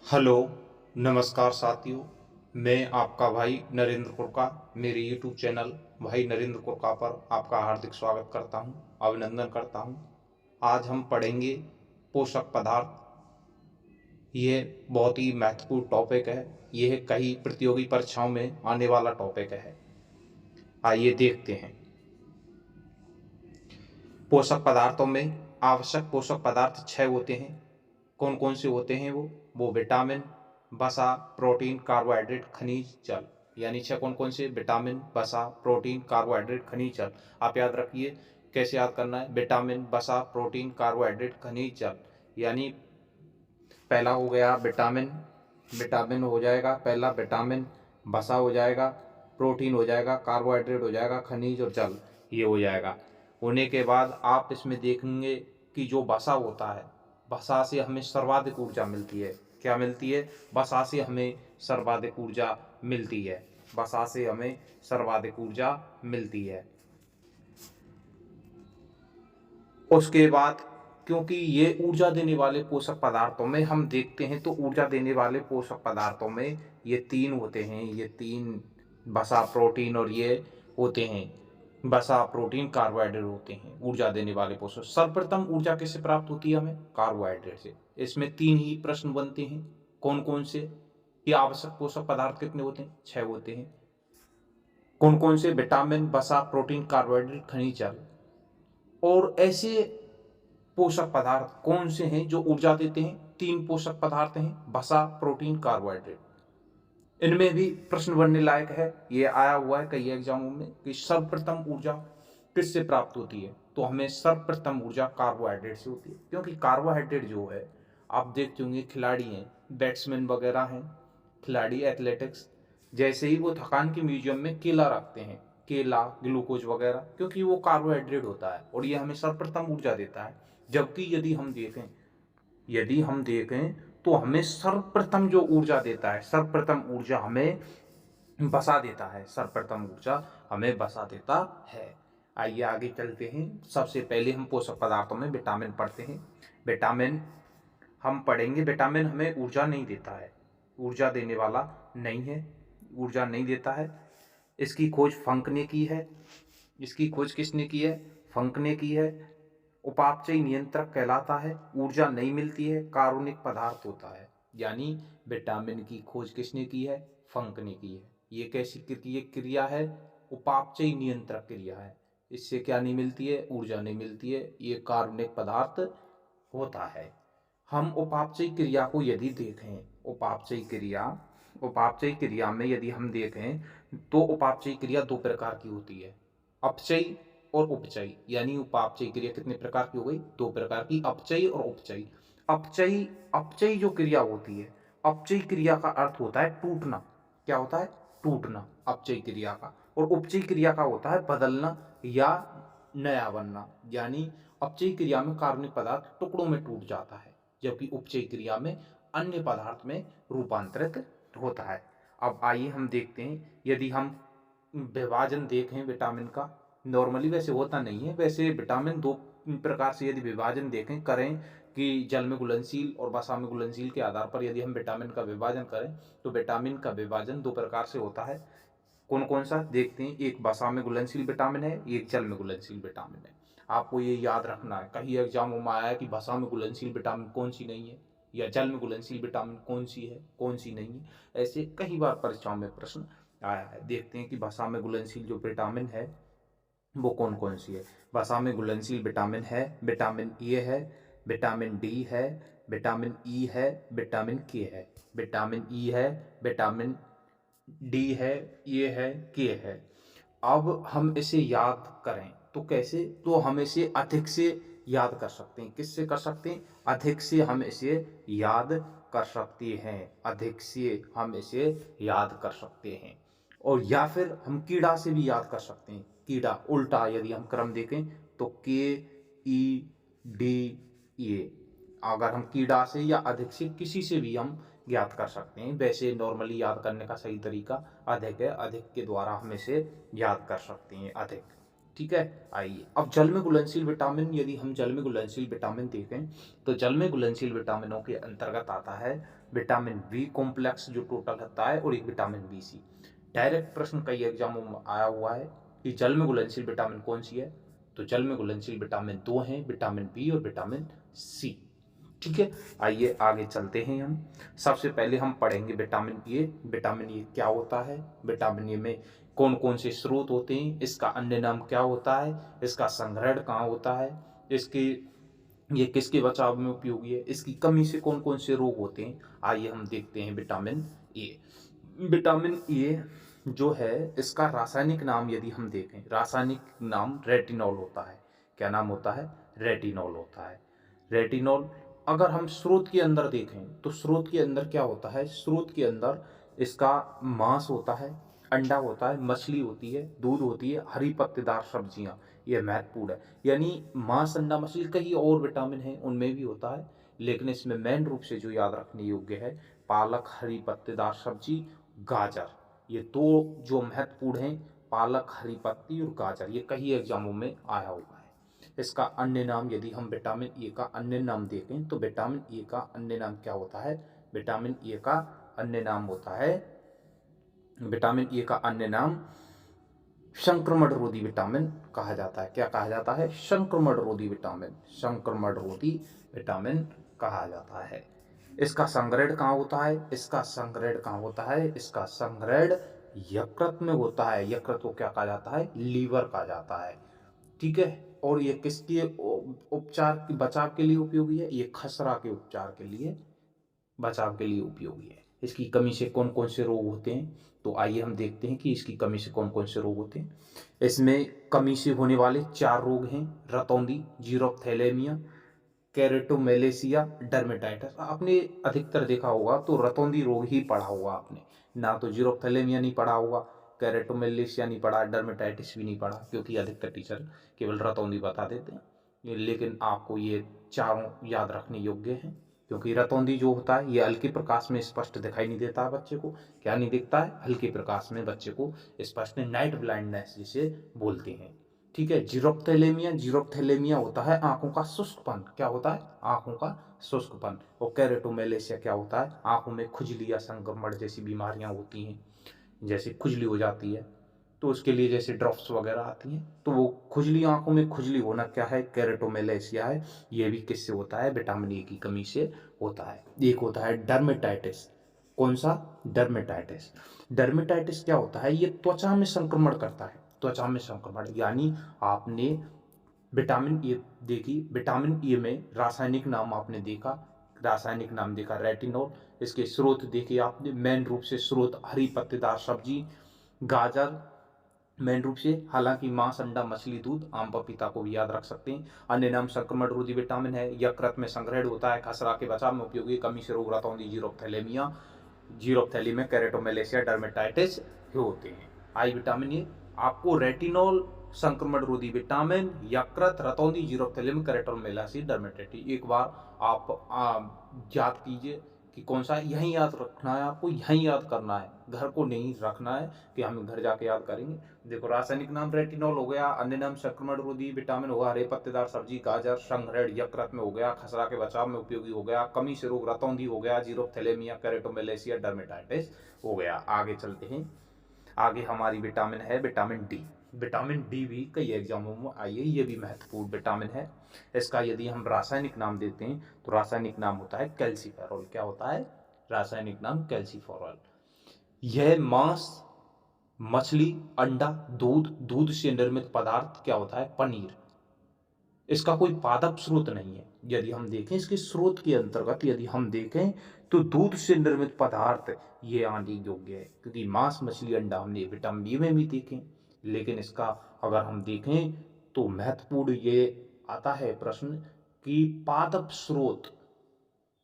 Hello, नमस्कार साथियों। मैं आपका भाई नरेंद्र कुरका मेरे यूट्यूब चैनल भाई नरेंद्र कुरका पर आपका हार्दिक स्वागत करता हूं, अभिनंदन करता हूं। आज हम पढ़ेंगे पोषक पदार्थ। यह बहुत ही महत्वपूर्ण टॉपिक है। यह कई प्रतियोगी परीक्षाओं में आने वाला टॉपिक है। आइए देखते हैं। पोषक पदार्थों में आवश्यक पोषक पदार्थ 6 होते हैं। कौन कौन से होते हैं वो विटामिन, वसा, प्रोटीन, कार्बोहाइड्रेट, खनिज, जल। यानी 6 कौन कौन से? विटामिन, वसा, प्रोटीन, कार्बोहाइड्रेट, खनिज, जल। आप याद रखिए। कैसे याद करना है? विटामिन, वसा, प्रोटीन, कार्बोहाइड्रेट, खनिज, जल। यानी पहला हो गया विटामिन। विटामिन हो जाएगा पहला विटामिन, वसा हो जाएगा, प्रोटीन हो जाएगा, कार्बोहाइड्रेट हो जाएगा, खनिज और जल ये हो जाएगा। होने के बाद आप इसमें देखेंगे कि जो वसा होता है, वसा से हमें सर्वाधिक ऊर्जा मिलती है। क्या मिलती है? वसा से हमें सर्वाधिक ऊर्जा मिलती है। वसा से हमें सर्वाधिक ऊर्जा मिलती है। उसके बाद क्योंकि ये ऊर्जा देने वाले पोषक पदार्थों में हम देखते हैं तो ऊर्जा देने वाले पोषक पदार्थों में ये 3 होते हैं। ये 3 वसा, प्रोटीन और ये होते हैं। वसा, प्रोटीन, कार्बोहाइड्रेट होते हैं ऊर्जा देने वाले पोषक। सर्वप्रथम ऊर्जा किससे प्राप्त होती है? हमें कार्बोहाइड्रेट से। इसमें 3 ही प्रश्न बनते हैं। कौन कौन से? ये आवश्यक पोषक पदार्थ कितने होते हैं? 6 होते हैं। कौन कौन से? विटामिन, वसा, प्रोटीन, कार्बोहाइड्रेट, खनिज, जल। और ऐसे पोषक पदार्थ कौन से हैं जो ऊर्जा देते हैं? 3 पोषक पदार्थ हैं, वसा, प्रोटीन, कार्बोहाइड्रेट। इनमें भी प्रश्न बनने लायक है। ये आया हुआ है कई एग्जामों में कि सर्वप्रथम ऊर्जा किससे प्राप्त होती है? तो हमें सर्वप्रथम ऊर्जा कार्बोहाइड्रेट से होती है। क्योंकि कार्बोहाइड्रेट जो है, आप देखते होंगे खिलाड़ी हैं, बैट्समैन वगैरह हैं, खिलाड़ी एथलेटिक्स, जैसे ही वो थकान के म्यूजियम में केला रखते हैं, केला, ग्लूकोज वगैरह, क्योंकि वो कार्बोहाइड्रेट होता है और ये हमें सर्वप्रथम ऊर्जा देता है। जबकि यदि हम देखें तो हमें सर्वप्रथम जो ऊर्जा देता है, सर्वप्रथम ऊर्जा हमें वसा देता है। सर्वप्रथम ऊर्जा हमें वसा देता है। आइए आगे चलते हैं। सबसे पहले हम पोषक पदार्थों में विटामिन पढ़ते हैं। विटामिन हम पढ़ेंगे। विटामिन हमें ऊर्जा नहीं देता है, ऊर्जा देने वाला नहीं है, ऊर्जा नहीं देता है। इसकी खोज फंक ने की है। इसकी खोज किसने की है? फंक ने की है। उपापचयी नियंत्रक कहलाता है। ऊर्जा नहीं मिलती है, कार्बनिक पदार्थ होता है। यानी विटामिन की खोज किसने की है? फंक ने की है। ये कैसी क्रिया है? उपापचयी नियंत्रक क्रिया है। इससे क्या नहीं मिलती है? ऊर्जा नहीं मिलती है। ये कार्बनिक पदार्थ होता है। हम उपापचयी क्रिया को यदि देखें, उपापचयी क्रिया में यदि हम देखें तो उपापचयी क्रिया 2 प्रकार की होती है, अपचयी और उपचयी। यानी उपापचयी क्रिया कितने प्रकार की हो गई? 2 प्रकार की, अपचयी और उपचयी। अपचयी जो क्रिया होती है, अपचयी क्रिया का अर्थ होता है टूटना। क्या होता है? टूटना अपचयी क्रिया का। और उपचयी क्रिया का होता है बदलना या नया बनना। यानी अपचयी क्रिया में कार्बनिक पदार्थ टुकड़ों में टूट जाता है, जबकि उपचयी क्रिया में अन्य पदार्थ में रूपांतरित होता है। अब आइए हम देखते हैं। यदि हम विभाजन देखें विटामिन का, नॉर्मली वैसे होता नहीं है, वैसे विटामिन 2 प्रकार से यदि विभाजन देखें करें कि जल में घुलनशील और वसा में घुलनशील के आधार पर यदि हम विटामिन का विभाजन करें तो विटामिन का विभाजन 2 प्रकार से होता है। कौन कौन सा देखते हैं? एक वसा में घुलनशील विटामिन है, एक जल में घुलनशील विटामिन है। आपको ये याद रखना है। कई एग्जामों में आया है कि वसा में घुलनशील विटामिन कौन सी नहीं है, या जल में घुलनशील विटामिन कौन सी है, कौन सी नहीं है। ऐसे कई बार परीक्षाओं में प्रश्न आया है। देखते हैं कि वसा में घुलनशील जो विटामिन है वो कौन कौन सी है। वसा में घुलनशील विटामिन है, विटामिन ए है, विटामिन डी है, विटामिन ई है, विटामिन के है। विटामिन ई है, विटामिन डी है, ये है, के है। अब हम इसे याद करें तो कैसे? तो हम इसे अधिक से याद कर सकते हैं। किससे कर सकते हैं? अधिक से हम इसे याद कर सकते हैं। अधिक से हम इसे याद कर सकते हैं। और या फिर हम कीड़ा से भी याद कर सकते हैं। कीड़ा उल्टा यदि हम क्रम देखें तो के, ई, डी, ए। अगर हम कीड़ा से या अधिक से किसी से भी हम याद कर सकते हैं। वैसे नॉर्मली याद करने का सही तरीका अधिक है। अधिक के द्वारा हम इसे याद कर सकते हैं। अधिक। ठीक है। आइए अब जल में घुलनशील विटामिन, यदि हम जल में घुलनशील विटामिन देखें तो जल में घुलनशील विटामिनों के अंतर्गत आता है विटामिन बी कॉम्प्लेक्स जो टोटल होता है, और एक विटामिन बी सी। डायरेक्ट प्रश्न कई एग्जामों में आया हुआ है कि जल में घुलनशील विटामिन कौन सी है, तो जल में घुलनशील विटामिन दो हैं, विटामिन बी और विटामिन सी। ठीक है, आइए आगे चलते हैं। हम सबसे पहले हम पढ़ेंगे विटामिन ए। विटामिन ए क्या होता है, विटामिन ए में कौन कौन से स्रोत होते हैं, इसका अन्य नाम क्या होता है, इसका संग्रहण कहाँ होता है, इसके ये किसके बचाव में उपयोगी है, इसकी कमी से कौन कौन से रोग होते हैं। आइए हम देखते हैं विटामिन ए। विटामिन ए जो है इसका रासायनिक नाम यदि हम देखें, रासायनिक नाम रेटिनॉल होता है। क्या नाम होता है, रेटिनॉल होता है। रेटिनॉल अगर हम स्रोत के अंदर देखें तो स्रोत के अंदर क्या होता है, स्रोत के अंदर इसका मांस होता है, अंडा होता है, मछली होती है, दूध होती है, हरी पत्तेदार सब्जियां, ये महत्वपूर्ण है। यानी मांस अंडा मछली, कई और विटामिन है उनमें भी होता है, लेकिन इसमें मेन रूप से जो याद रखने योग्य है पालक, हरी पत्तेदार सब्जी, गाजर, ये दो जो महत्वपूर्ण हैं, पालक, हरी पत्ती और गाजर, ये कई एग्जामों में आया हुआ है। इसका अन्य नाम यदि हम विटामिन ए का अन्य नाम देखें तो विटामिन ए का अन्य नाम क्या होता है, विटामिन ए का अन्य नाम होता है, विटामिन ए का अन्य नाम संक्रमण रोधी विटामिन कहा जाता है। क्या कहा जाता है, संक्रमण रोधी विटामिन, संक्रमण रोधी विटामिन कहा जाता है। इसका संग्रहण कहाँ होता है, इसका संग्रहण कहाँ होता है, इसका संग्रहण यकृत में होता है। यकृत को क्या कहा जाता है, लीवर कहा जाता है। ठीक है, और ये किसके उपचार बचाव के लिए उपयोगी है, ये खसरा के उपचार के लिए बचाव के लिए उपयोगी है। इसकी कमी से कौन कौन से रोग होते हैं, तो आइए हम देखते हैं कि इसकी कमी से कौन कौन से रोग होते हैं। इसमें कमी से होने वाले 4 रोग हैं, रतौंधी, जीरोप्थैलेमिया, कैरेटोमेलेसिया, डर्मेटाइटिस। आपने अधिकतर देखा होगा तो रतौंधी रोग ही पढ़ा होगा आपने, ना तो जीरोप्थैलेमिया नहीं पढ़ा होगा, कैरेटोमेलेसिया नहीं पढ़ा, डर्मेटाइटिस भी नहीं पढ़ा, क्योंकि अधिकतर टीचर केवल रतौंधी बता देते हैं। लेकिन आपको ये चारों याद रखने योग्य हैं, क्योंकि रतौंधी जो होता है ये हल्के प्रकाश में स्पष्ट दिखाई नहीं देता है बच्चे को। क्या नहीं दिखता है, हल्के प्रकाश में बच्चे को स्पष्ट, नाइट ब्लाइंडनेस जिसे बोलते हैं। ठीक है, जीरोप्थैलेमिया, जीरोप्थैलेमिया होता है आंखों का शुष्कपन। क्या होता है, आंखों का शुष्कपन। और कैरेटोमेलेसिया क्या होता है, आंखों में खुजली या संक्रमण जैसी बीमारियां होती हैं, जैसे खुजली हो जाती है तो उसके लिए जैसे ड्रॉप्स वगैरह आती हैं, तो वो खुजली, आंखों में खुजली होना क्या है, कैरेटोमेलेसिया है। ये भी किससे होता है, विटामिन ए की कमी से होता है। एक होता है डर्मेटाइटिस। कौन सा, डर्मेटाइटिस। डर्मेटाइटिस क्या होता है, ये त्वचा में संक्रमण करता है, त्वचा में संक्रमण। यानी आपने विटामिन ए देखी, विटामिन ए में रासायनिक नाम आपने देखा, रासायनिक नाम देखा रेटिनॉल। इसके स्रोत देखे आपने, मेन रूप से स्रोत हरी पत्तेदार सब्जी, गाजर मेन रूप से, हालांकि मांस, अंडा, मछली, दूध, आम, पपीता को भी याद रख सकते हैं। अन्य नाम संक्रमण रोधी विटामिन है, यकृत में संग्रहण होता है, खसरा के बचाव में उपयोगी, कमी से रोग, रतौंधी, जीरोप्थैलेमिया, जीरोप्थैलेमिया, कैरेटोमेलेसिया, डर्मेटाइटिस होते हैं। आई विटामिन ये आपको रेटिनॉल, संक्रमण रोधी विटामिन, यकृत, रतौंधी, जीरोप्थैलेमिया, कैरेटोमेलेसिया, डर्मेटाइटिस, एक बार आप याद कीजिए कि कौन सा, यही याद रखना है आपको, यही याद करना है, घर को नहीं रखना है कि हम घर जाके याद करेंगे। देखो, रासायनिक नाम रेटिनॉल हो गया, अन्य नाम संक्रमण रोधी विटामिन होगा, हरे पत्तेदार सब्जी, गाजर, संग्रहण यकृत में हो गया, खसरा के बचाव में उपयोगी हो गया, कमी से रोग, रतौंधी हो गया, जीरोप्थैलेमिया, कैरेटोमेलेसिया, डर्मेटाइटिस हो गया। आगे चलते हैं, आगे हमारी विटामिन है विटामिन डी। विटामिन डी भी कई एग्जामों में आई है, ये भी महत्वपूर्ण विटामिन है। इसका यदि हम रासायनिक नाम देते हैं तो रासायनिक नाम होता है कैल्सीफेरॉल। क्या होता है, रासायनिक नाम कैल्सीफेरॉल। यह मांस, मछली, अंडा, दूध, दूध से निर्मित पदार्थ क्या होता है, पनीर। इसका कोई पादप स्रोत नहीं है। यदि हम देखें इसके स्रोत के अंतर्गत, यदि हम देखें तो दूध से निर्मित पदार्थ ये आने योग्य है, क्योंकि मांस, मछली, अंडा हमने विटामिन डी में भी देखें, लेकिन इसका अगर हम देखें तो महत्वपूर्ण ये आता है प्रश्न कि पादप स्रोत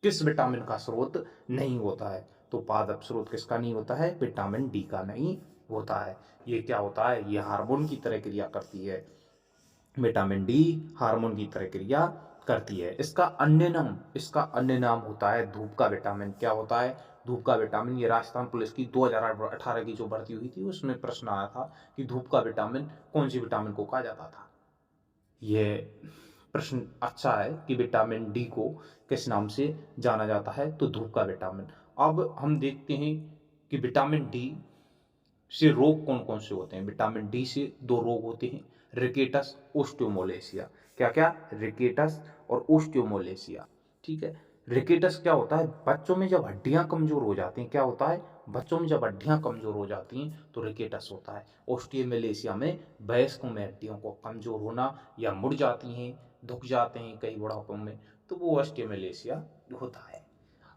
किस विटामिन का स्रोत नहीं होता है, तो पादप स्रोत किसका नहीं होता है, विटामिन डी का नहीं होता है। ये क्या होता है, ये हार्मोन की तरह क्रिया करती है, विटामिन डी हार्मोन की तरह क्रिया करती है। इसका अन्य नाम होता है धूप का विटामिन। क्या होता है? धूप का विटामिन। ये राजस्थान पुलिस की 2018 की जो भर्ती हुई थी उसमें प्रश्न आया था कि धूप का विटामिन कौन सी विटामिन को कहा जाता था। ये प्रश्न अच्छा है कि विटामिन डी को किस नाम से जाना जाता है, तो धूप का विटामिन। अब हम देखते हैं कि विटामिन डी से रोग कौन कौन से होते हैं। विटामिन डी से दो रोग होते हैं, रिकेटस, ओस्टियोमोलेशिया। क्या क्या? रिकेटस और ओस्टियोमोलेशिया। ठीक है। रिकेटस क्या होता है? बच्चों में जब हड्डियां कमजोर हो जाती हैं, क्या होता है? बच्चों में जब हड्डियां कमजोर हो जाती हैं तो रिकेटस होता है। ओस्टियोमोलेशिया में वयस्कों में हड्डियों को कमजोर होना या मुड़ जाती हैं, दुख जाते हैं कई बुढ़ापों में, तो वो ओस्टियोमोलेशिया होता है।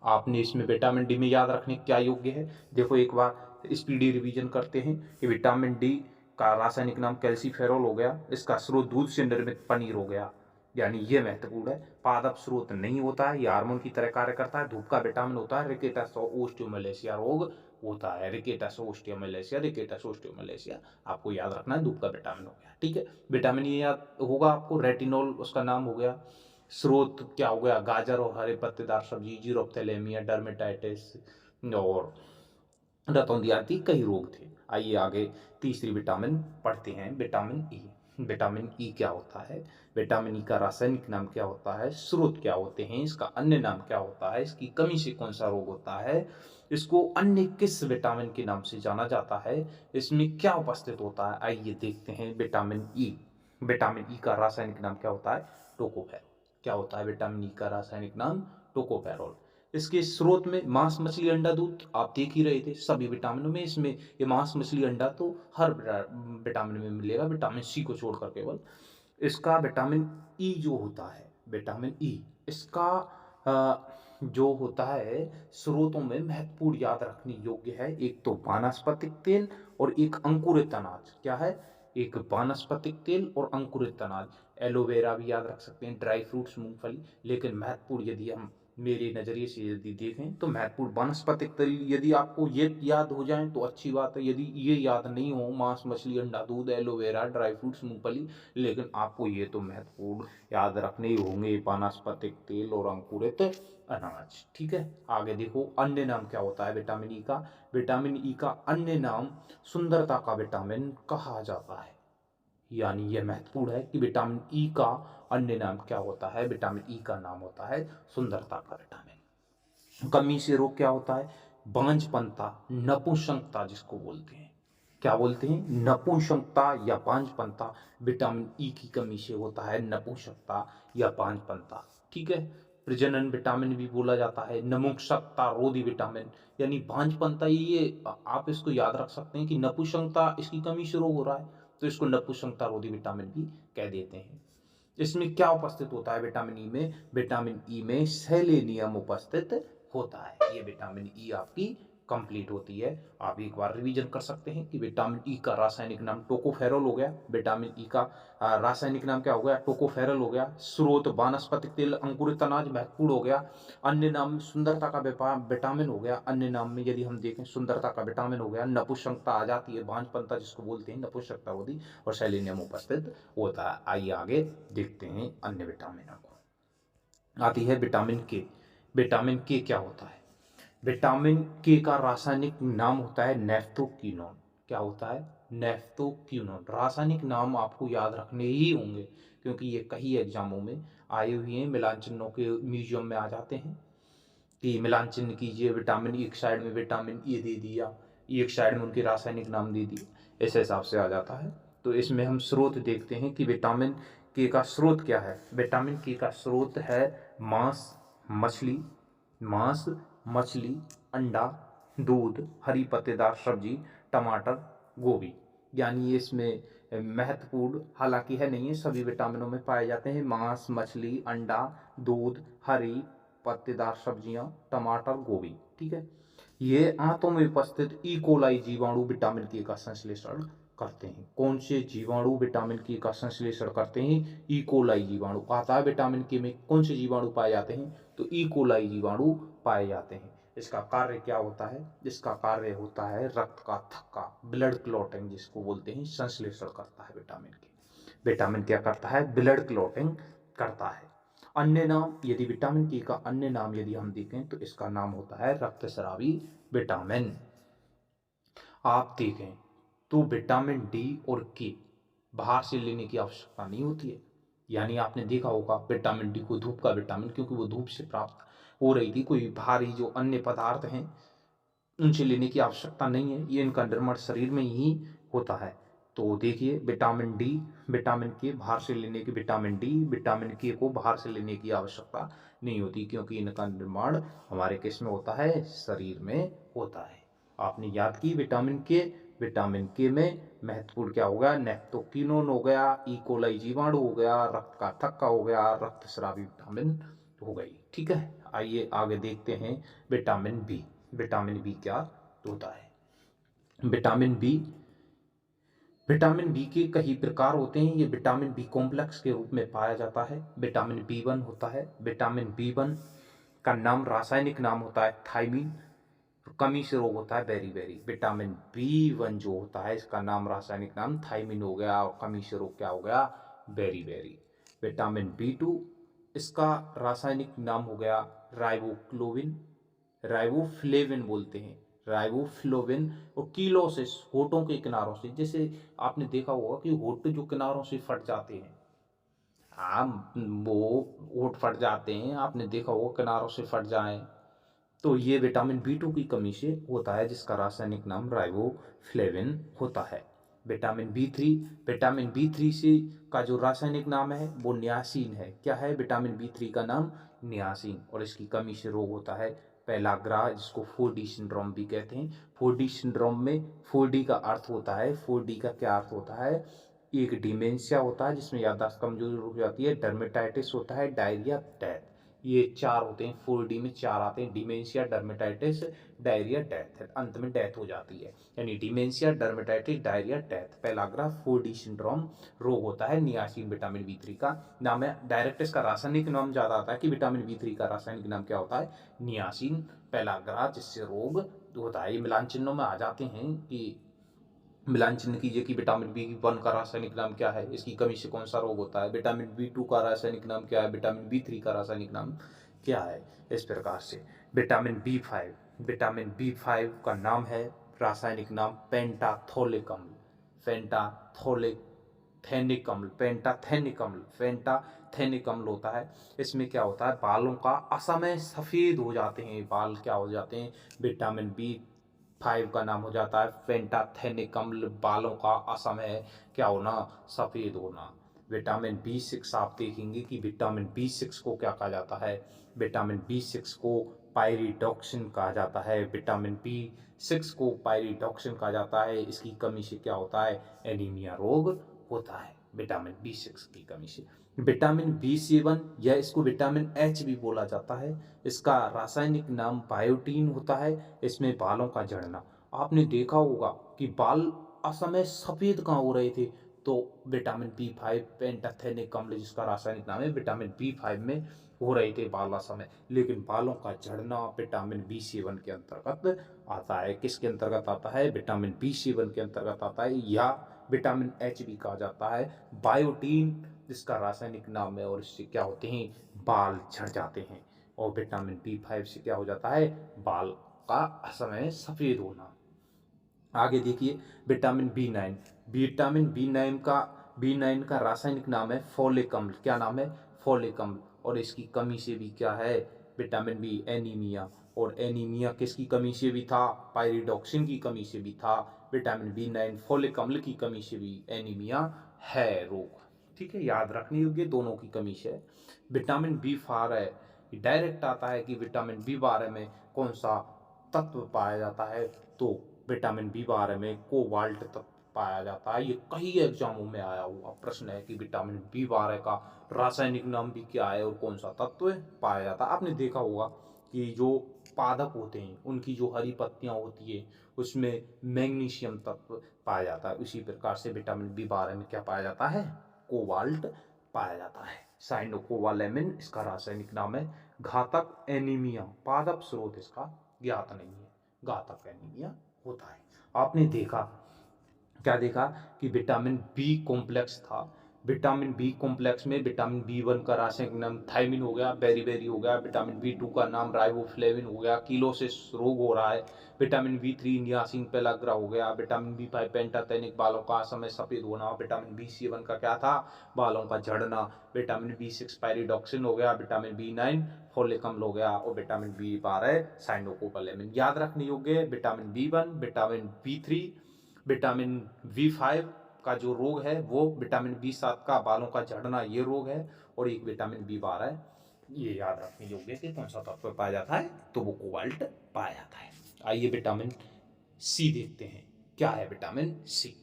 आपने इसमें विटामिन डी में याद रखने क्या योग्य है, देखो एक बार स्पीडी रिवीजन करते हैं कि विटामिन डी का रासायनिक नाम कैल्सीफेरॉल हो गया, इसका स्रोत दूध से निर्मित पनीर हो गया, यानी ये महत्वपूर्ण है। पादप स्रोत नहीं होता है, ये हार्मोन की तरह कार्य करता है। धूप का विटामिन होता है, रिकेटस और ओस्टियोमलेशिया रोग होता है। रिकेटस ओस्टियोमलेशिया, रिकेटस ओस्टियोमलेशिया आपको याद रखना है, धूप का विटामिन हो गया। ठीक है। विटामिन ये याद होगा आपको, रेटिनॉल उसका नाम हो गया। स्रोत क्या हो गया? गाजर और हरे पत्तेदार सब्जी, जीरोप्थेलेमिया, डर्मेटाइटिस और रतौंधी आदि कई रोग थे। आइए आगे तीसरी विटामिन पढ़ते हैं, विटामिन ई। विटामिन ई क्या होता है? विटामिन ई का रासायनिक नाम क्या होता है? स्रोत क्या होते हैं? इसका अन्य नाम क्या होता है? इसकी कमी से कौन सा रोग होता है? इसको अन्य किस विटामिन के नाम से जाना जाता है? इसमें क्या उपस्थित होता है? आइए देखते हैं विटामिन ई। विटामिन ई का रासायनिक नाम क्या होता है? टोकोफेरोल। क्या होता है विटामिन ई का रासायनिक नाम? टोकोफेरोल। इसके स्रोत में मांस, मछली, अंडा, दूध आप देख ही रहे थे सभी विटामिनों में। इसमें ये मांस, मछली, अंडा तो हर विटामिन में मिलेगा, विटामिन सी को छोड़कर केवल। इसका विटामिन ई जो होता है, विटामिन ई, इसका जो होता है स्रोतों में महत्वपूर्ण याद रखने योग्य है, एक तो वानस्पतिक तेल और एक अंकुरित अनाज। क्या है? एक वानस्पतिक तेल और अंकुरित अनाज। एलोवेरा भी याद रख सकते हैं, ड्राई फ्रूट्स, मूंगफली, लेकिन महत्वपूर्ण यदि हम मेरे नज़रिए से यदि देखें तो महत्वपूर्ण वानस्पतिक तेल। यदि आपको ये याद हो जाए तो अच्छी बात है, यदि ये याद नहीं हो, मांस, मछली, अंडा, दूध, एलोवेरा, ड्राई फ्रूट्स, मूंगफली, लेकिन आपको ये तो महत्वपूर्ण याद रखने ही होंगे, वानस्पतिक तेल और अंकुरित अनाज। ठीक है। आगे देखो अन्य नाम क्या होता है विटामिन ई का। विटामिन ई का अन्य नाम सुंदरता का विटामिन कहा जाता है। यानी यह महत्वपूर्ण है कि विटामिन ई का अन्य नाम क्या होता है? विटामिन ई का नाम होता है सुंदरता का विटामिन। कमी से रोग क्या होता है? बांझपनता, नपुंसकता जिसको बोलते हैं। क्या बोलते हैं? नपुंसकता या बांझपनता विटामिन ई की कमी से होता है, नपुंसकता या बांझपनता। ठीक है। प्रजनन विटामिन भी बोला जाता है, नपुंसकता रोधी विटामिन, यानी बांझपनता। ये आप इसको याद रख सकते हैं कि नपुंसकता इसकी कमी से रोग हो रहा है, तो इसको नपुंसकता रोधी विटामिन भी कह देते हैं। इसमें क्या उपस्थित होता है विटामिन ई में? विटामिन ई में सेलेनियम उपस्थित होता है। ये विटामिन ई आपकी कंप्लीट होती है। आप एक बार रिवीजन कर सकते हैं कि विटामिन ई का रासायनिक नाम टोकोफेरोल हो गया। विटामिन ई का रासायनिक नाम क्या हो गया? टोकोफेरोल हो गया। स्रोत वानस्पतिक तेल, अंकुरित अनाज, महत्वपूर्ण हो गया। अन्य नाम सुंदरता का विटामिन हो गया। अन्य नाम में यदि हम देखें सुंदरता का विटामिन हो गया। नपुंसकता आ जाती है, बांझपनता जिसको बोलते हैं, नपुंसकता होती, और सेलेनियम उपस्थित होता है। आइए आगे देखते हैं अन्य विटामिनों को। आती है विटामिन के। विटामिन के क्या होता है? विटामिन के का रासायनिक नाम होता है नेफ्थोक्विनोन। क्या होता है? नेफ्थोक्विनोन। रासायनिक नाम आपको याद रखने ही होंगे क्योंकि ये कई एग्जामों में आए हुए हैं, मिलान चिन्हों के म्यूजियम में आ जाते हैं कि मिलान चिन्ह कीजिए, विटामिन एक साइड में विटामिन ए दे दिया, एक साइड में उनके रासायनिक नाम दे दिए, इस हिसाब से आ जाता है। तो इसमें हम स्रोत देखते हैं कि विटामिन के का स्रोत क्या है। विटामिन के का स्रोत है मछली मांस, मछली, अंडा, दूध, हरी पत्तेदार सब्जी, टमाटर, गोभी। यानी इसमें महत्वपूर्ण हालांकि है नहीं है, सभी विटामिनों में पाए जाते हैं। मांस, मछली, अंडा, दूध, हरी पत्तेदार सब्जियां, टमाटर, गोभी। ठीक है। ये आंतों में उपस्थित ई कोलाई जीवाणु विटामिन के का संश्लेषण करते हैं। कौन से जीवाणु विटामिन के का संश्लेषण करते हैं? ई कोलाई जीवाणु। आता है विटामिन के में कौन से जीवाणु पाए जाते हैं? तो ई कोलाई जीवाणु पाए जाते हैं। इसका कार्य क्या होता है? इसका कार्य होता है रक्त का थक्का, ब्लड क्लॉटिंग जिसको बोलते हैं, संश्लेषण करता है विटामिन के। विटामिन क्या करता है? ब्लड क्लॉटिंग करता है। अन्य नाम, यदि विटामिन के का अन्य नाम यदि हम देखें तो इसका नाम होता है रक्तस्रावी विटामिन। आप देखें तो विटामिन डी और के बाहर से लेने की आवश्यकता नहीं होती है। यानी आपने देखा होगा विटामिन डी को धूप का विटामिन, क्योंकि वो धूप से प्राप्त हो रही थी, कोई बाहरी जो अन्य पदार्थ हैं उनसे लेने की आवश्यकता नहीं है, ये इनका निर्माण शरीर में ही होता है। तो देखिए विटामिन डी, विटामिन के बाहर से लेने की, विटामिन डी, विटामिन के को बाहर से लेने की आवश्यकता नहीं होती, क्योंकि इनका निर्माण हमारे किस में होता है, शरीर में होता है। आपने याद की विटामिन के, विटामिन के में महत्वपूर्ण क्या हो गया, नेप्टोकिनोन हो गया, इकोलाई जीवाणु हो गया, रक्त का थक्का हो गया, रक्तस्रावी विटामिन हो गई। ठीक है, आइए आगे देखते हैं विटामिन बी। विटामिन बी क्या होता है। विटामिन बी, विटामिन बी के कई प्रकार होते हैं। ये विटामिन बी कॉम्प्लेक्स के रूप में पाया जाता है। विटामिन बी वन होता है। विटामिन बी वन का नाम, रासायनिक नाम होता है थायमीन। कमी से रोग होता है बेरी। विटामिन बी वन जो होता है इसका नाम, रासायनिक नाम थायमीन हो गया, और कमी से रोग क्या हो गया, बेरी। विटामिन बी टू, इसका रासायनिक नाम हो गया राइबोफ्लोविन, राइबोफ्लेविन बोलते हैं, राइबोफ्लोविन। और कीलोसिस, होठों के किनारों से, जैसे आपने देखा होगा कि होठ जो किनारों से फट जाते हैं, हाँ वो होठ फट जाते हैं, आपने देखा होगा किनारों से फट जाएं, तो ये विटामिन बी टू की कमी से होता है, जिसका रासायनिक नाम राइबोफ्लेविन होता है। Vitamin B three, vitamin B three से का जो रासायनिक नाम है वो नियासिन है। क्या है विटामिन बी थ्री का नाम, नियासिन। और इसकी कमी से रोग होता है पेलाग्रा, जिसको 4D सिंड्रोम भी कहते हैं। 4D सिंड्रोम में 4D का अर्थ होता है, 4D का क्या अर्थ होता है, एक डिमेंशिया होता है जिसमें याददाश्त कमजोरी हो जाती है, डर्मेटाइटिस होता है, डायरिया, डेथ। ये चार होते हैं, 4D में चार आते हैं, डिमेंशिया, डर्मेटाइटिस, डायरिया, डेथ। अंत में डेथ हो जाती है, यानी dementia, dermatitis, diarrhoea, death. Pellagra 4D syndrome रोग होता है नियासिन विटामिन बी थ्री का नाम है। डायरेक्ट इसका रासायनिक नाम ज्यादा आता है कि विटामिन बी थ्री का रासायनिक नाम क्या होता है, नियासिन पेलाग्रा, जिससे रोग होता है। ये मिलान चिन्हों में आ जाते हैं कि मिलान चिन्ह कीजिए कि विटामिन बी वन का रासायनिक नाम क्या है, इसकी कमी से कौन सा रोग होता है, विटामिन बी टू का रासायनिक नाम क्या है, विटामिन बी थ्री का रासायनिक नाम क्या है। इस प्रकार से vitamin B five, vitamin B five का नाम है, रासायनिक नाम पेंटाथोलिक अम्ल, पेंटाथोलिक अम्ल, पेंटाथेनिक अम्ल होता है। इसमें क्या होता है, बालों का असमय सफेद हो जाते हैं, बाल क्या हो जाते हैं, विटामिन बी फाइव का नाम हो जाता है पेंटाथेनिक अम्ल, बालों का असमय क्या होना, सफेद होना। विटामिन बी सिक्स, आप देखेंगे कि विटामिन बी सिक्स को क्या कहा जाता है, विटामिन बी सिक्स को पायरिडॉक्सिन कहा जाता है। विटामिन बी सिक्स को पायरिडॉक्सिन कहा जाता है। इसकी कमी से क्या होता है, एनीमिया रोग होता है, विटामिन बी सिक्स की कमी से। विटामिन बी सेवन, या इसको विटामिन एच भी बोला जाता है, इसका रासायनिक नाम बायोटीन होता है। इसमें बालों का झड़ना, आपने देखा होगा कि बाल असमय सफेद कहाँ हो रहे थे, तो विटामिन बी फाइव पेंटाथेनिक अम्ल, जिसका रासायनिक नाम है, विटामिन बी फाइव में हो रहे थे बाल असमय। लेकिन बालों का झड़ना विटामिन बी सेवन के अंतर्गत आता है। किसके अंतर्गत आता है, विटामिन बी सेवन के अंतर्गत आता है, या विटामिन एच भी कहा जाता है, बायोटीन जिसका रासायनिक नाम है। और इससे क्या होते हैं, बाल झड़ जाते हैं। और विटामिन बी फाइव से क्या हो जाता है, बाल का असमय सफेद होना। आगे देखिए vitamin B nine, vitamin B nine का रासायनिक नाम है फोलिक अम्ल। क्या नाम है, फोलिक अम्ल। और इसकी कमी से भी क्या है, विटामिन बी, एनीमिया। और एनीमिया किसकी कमी से भी था, पायरिडॉक्सिन की कमी से भी था। विटामिन बी नाइन, फोलिक अम्ल की कमी से भी एनीमिया है रोग। ठीक है, याद रखने योग्य, दोनों की कमी से। विटामिन बी बारह डायरेक्ट आता है कि विटामिन बी बारह में कौन सा तत्व पाया जाता है, तो विटामिन बी बारह में कोबाल्ट तत्व पाया जाता है। ये कई एग्जामों में आया हुआ प्रश्न है कि विटामिन बी बारह का रासायनिक नाम भी क्या है और कौन सा तत्व पाया जाता है। आपने देखा होगा कि जो पादप होते हैं उनकी जो हरी पत्तियां होती है उसमें मैग्नीशियम तत्व पाया जाता है। उसी प्रकार से विटामिन बी बारह में क्या पाया जाता है, कोबाल्ट पाया जाता है। साइनोकोबालेमिन इसका रासायनिक नाम है। घातक एनीमिया, पादप स्रोत इसका ज्ञात नहीं है, घातक एनीमिया होता है। आपने देखा, क्या देखा कि विटामिन बी कॉम्प्लेक्स था, विटामिन बी कॉम्प्लेक्स में विटामिन B1 का रासायनिक नाम थायमिन हो गया, बेरीबेरी हो गया, विटामिन B2 का नाम राइबोफ्लेविन हो गया, किलोसिस रोग हो रहा है, विटामिन B3 नियासिन पेलाग्रा हो गया, विटामिन B5 पेंटाथेनिक बालों का समय सफेद होना, विटामिन B7 का क्या था, बालों का झड़ना, विटामिन B6 पायरिडॉक्सिन हो गया, विटामिन B9 फोलिक अम्ल हो गया और विटामिन B12 साइनोकोबालेमिन। याद रखने योग्य vitamin B1, vitamin B3, vitamin B5 का जो रोग है वो विटामिन B7 का बालों का झड़ना ये रोग है, और एक विटामिन B12 ये याद रखने योग्य कि कौन सा तत्व पाया जाता है, तो वो कोबाल्ट पाया जाता है। आइए विटामिन सी देखते हैं। क्या है विटामिन सी?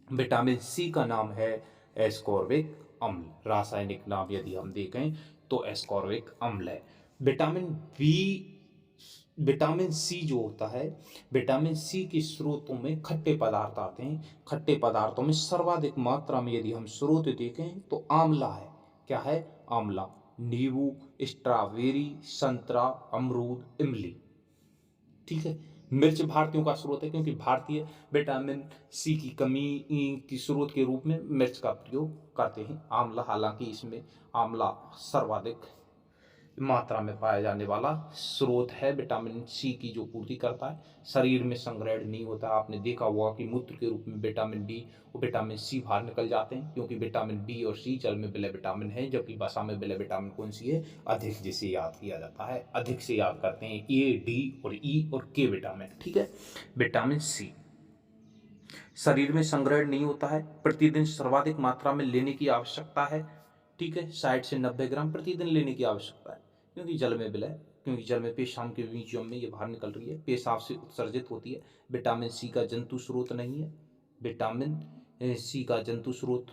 विटामिन सी का नाम है एस्कॉर्बिक अम्ल। रासायनिक नाम यदि हम देखें तो एस्कॉर्बिक अम्ल है। विटामिन सी जो होता है, विटामिन सी के स्रोतों में खट्टे पदार्थ आते हैं। खट्टे पदार्थों में सर्वाधिक मात्रा में यदि हम स्रोत देखें तो आंवला है। क्या है? आंवला, नींबू, स्ट्रॉबेरी, संतरा, अमरूद, इमली। ठीक है। मिर्च भारतीयों का स्रोत है, क्योंकि भारतीय विटामिन सी की कमी की स्रोत के रूप में मिर्च का प्रयोग करते हैं। आंवला, हालांकि इसमें आंवला सर्वाधिक मात्रा में पाया जाने वाला स्रोत है, विटामिन सी की जो पूर्ति करता है, शरीर में संग्रहण नहीं होता। आपने देखा होगा कि मूत्र के रूप में विटामिन डी और विटामिन सी बाहर निकल जाते हैं, क्योंकि विटामिन बी और सी जल में विलय विटामिन है, जबकि वसा में विलय विटामिन कौन सी है? अधिक, जिसे याद किया जाता है, अधिक से याद करते हैं ए, डी और ई और के विटामिन। ठीक है। विटामिन सी शरीर में संग्रहण नहीं होता है, प्रतिदिन सर्वाधिक मात्रा में लेने की आवश्यकता है। ठीक है। 60 से 90 ग्राम प्रतिदिन लेने की आवश्यकता है, क्योंकि जल में विलय, क्योंकि जल में पेशाब के मीडियम में ये बाहर निकल रही है, पेशाब से उत्सर्जित होती है। विटामिन सी का जंतु स्रोत नहीं है, विटामिन सी का जंतु स्रोत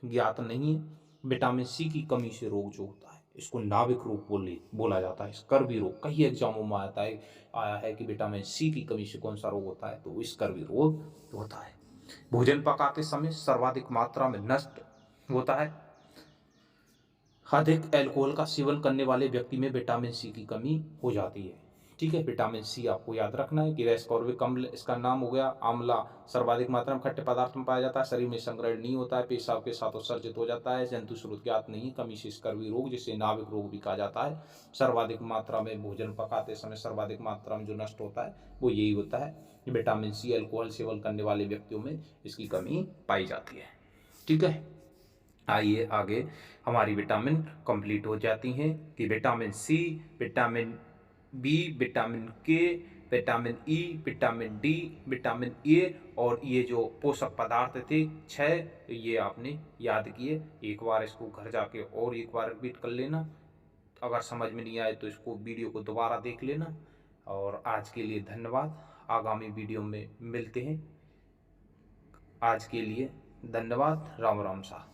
ज्ञात नहीं है। विटामिन सी की कमी से रोग जो होता है इसको नाभिक रोग बोला जाता है। स्कर्वी रोग कई एग्जामों में आया है कि विटामिन सी की कमी से कौन सा रोग होता है, तो स्कर्वी रोग होता है। भोजन पकाते समय सर्वाधिक मात्रा में नष्ट होता है। अधिक अल्कोहल का सेवन करने वाले व्यक्ति में विटामिन सी की कमी हो जाती है। ठीक है। विटामिन सी आपको याद रखना है कि एस्कॉर्बिक अम्ल इसका नाम हो गया। आंवला सर्वाधिक मात्रा में खट्टे पदार्थ में पाया जाता है, शरीर में संग्रहण नहीं होता है, पेशाब के साथ उत्सर्जित हो जाता है, जंतु स्रोत ज्ञात नहीं, कमी से स्कर्वी रोग, जिसे नाभिक रोग भी कहा जाता है। सर्वाधिक मात्रा में भोजन पकाते समय सर्वाधिक मात्रा में जो नष्ट होता है वो यही होता है। विटामिन सी अल्कोहल सेवन करने वाले व्यक्तियों में इसकी कमी पाई जाती है। ठीक है। आइए आगे हमारी विटामिन कंप्लीट हो जाती हैं कि vitamin C, vitamin B, vitamin K, vitamin E, vitamin D, vitamin A, और ये जो पोषक पदार्थ थे 6, ये आपने याद किए। एक बार इसको घर जाके और एक बार रिपीट कर लेना। अगर समझ में नहीं आए तो इसको वीडियो को दोबारा देख लेना। और आज के लिए धन्यवाद। आगामी वीडियो में मिलते हैं। आज के लिए धन्यवाद। राम राम सा।